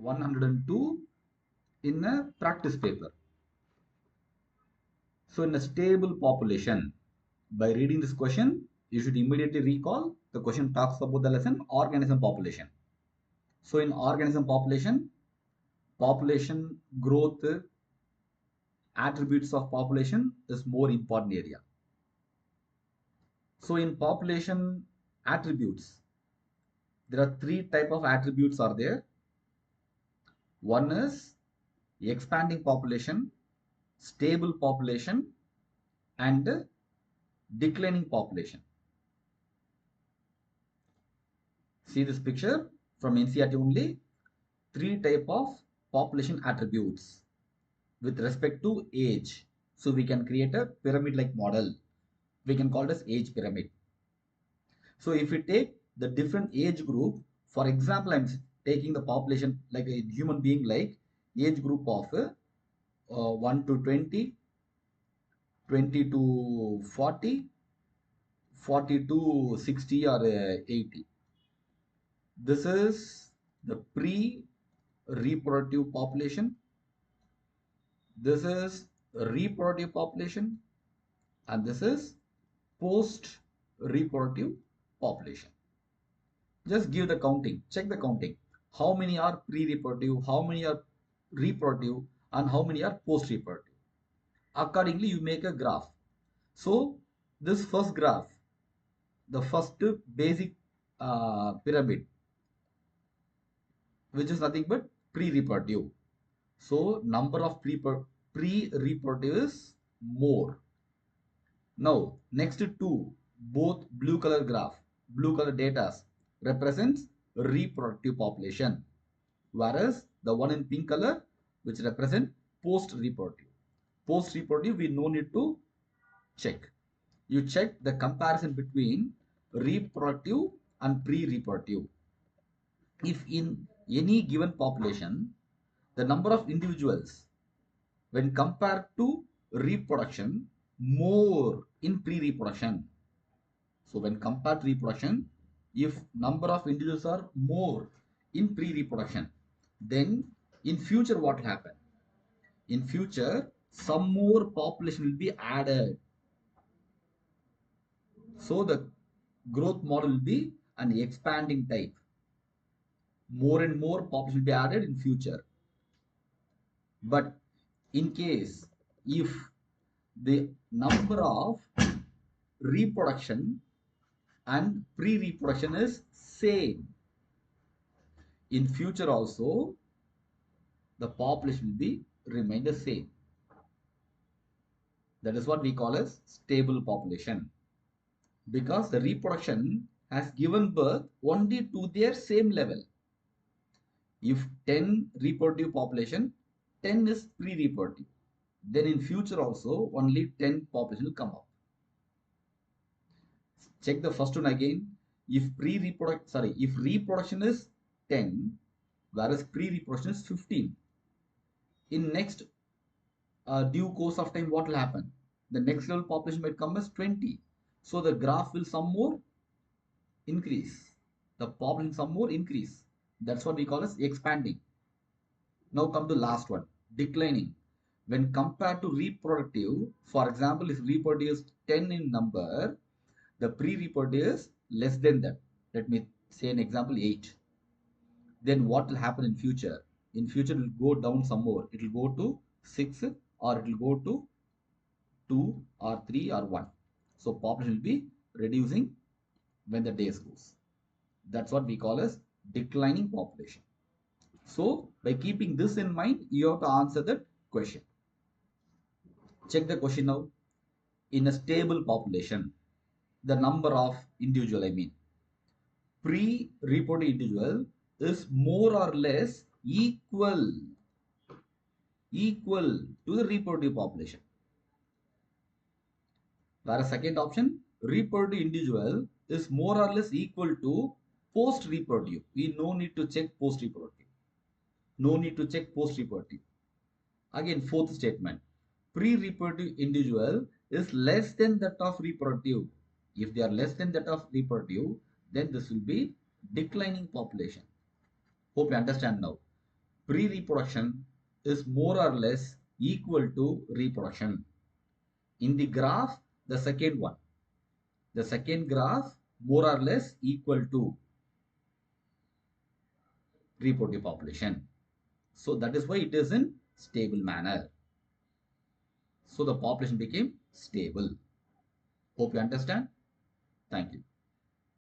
102 in a practice paper. So in a stable population, by reading this question, you should immediately recall the question talks about the lesson organism population. So in organism population, population growth attributes of population is more important area. So in population attributes, there are three type of attributes are there. One is expanding population, stable population, and declining population. See this picture from NCERT only. Three type of population attributes with respect to age. So we can create a pyramid-like model. We can call it as age pyramid. So if we take the different age group, for example, I'm taking the population like a human being, like age group of 1 to 20, 20 to 40, 40 to 60 or 80. This is the pre-reproductive population. This is reproductive population, and this is post-reproductive population. Just give the counting, check the counting. How many are pre-reproductive, how many are reproductive, and how many are post-reproductive. Accordingly, you make a graph. So this first graph, the first basic pyramid, which is nothing but pre-reproductive. So number of pre-reproductive is more. Now next two, both blue color graph, blue color data represents reproductive population, whereas the one in pink color which represent post-reproductive. Post-reproductive we no need to check. You check the comparison between reproductive and pre-reproductive. If in any given population, the number of individuals when compared to reproduction more in pre-reproduction. So when compared to reproduction, if number of individuals are more in pre-reproduction, then in future what will happen? In future, some more population will be added. So the growth model will be an expanding type. More and more population will be added in future. But in case if the number of reproduction and pre-reproduction is same, in future also the population will be remain the same. That is what we call as stable population, because the reproduction has given birth only to their same level. If 10 reproductive population, 10 is pre-reproductive, then in future also only 10 population will come up. Check the first one again. If reproduction is 10, whereas pre-reproduction is 15, in next due course of time what will happen? The next level population might come as 20. So the graph will some more increase. The population some more increase. That's what we call as expanding. Now come to last one, declining. When compared to reproductive, for example, if reproductive is 10 in number, the pre-reproductive is less than that. Let me say an example 8. Then what will happen in future? In future it will go down some more. It will go to 6 or it will go to 2 or 3 or 1. So population will be reducing when the days goes. That's what we call as declining population. So by keeping this in mind, you have to answer that question. Check the question now. In a stable population, the number of individual, pre-reproductive individual is more or less equal to the reproductive population. Whereas second option, reproductive individual is more or less equal to post-reproductive. We no need to check post-reproductive. No need to check post-reproductive. Again, fourth statement, pre-reproductive individual is less than that of reproductive. If they are less than that of reproductive, then this will be declining population. Hope you understand now. pre-reproduction is more or less equal to reproduction. In the graph, the second graph more or less equal to reproductive population. So that is why it is in stable manner. So the population became stable. Hope you understand. Thank you.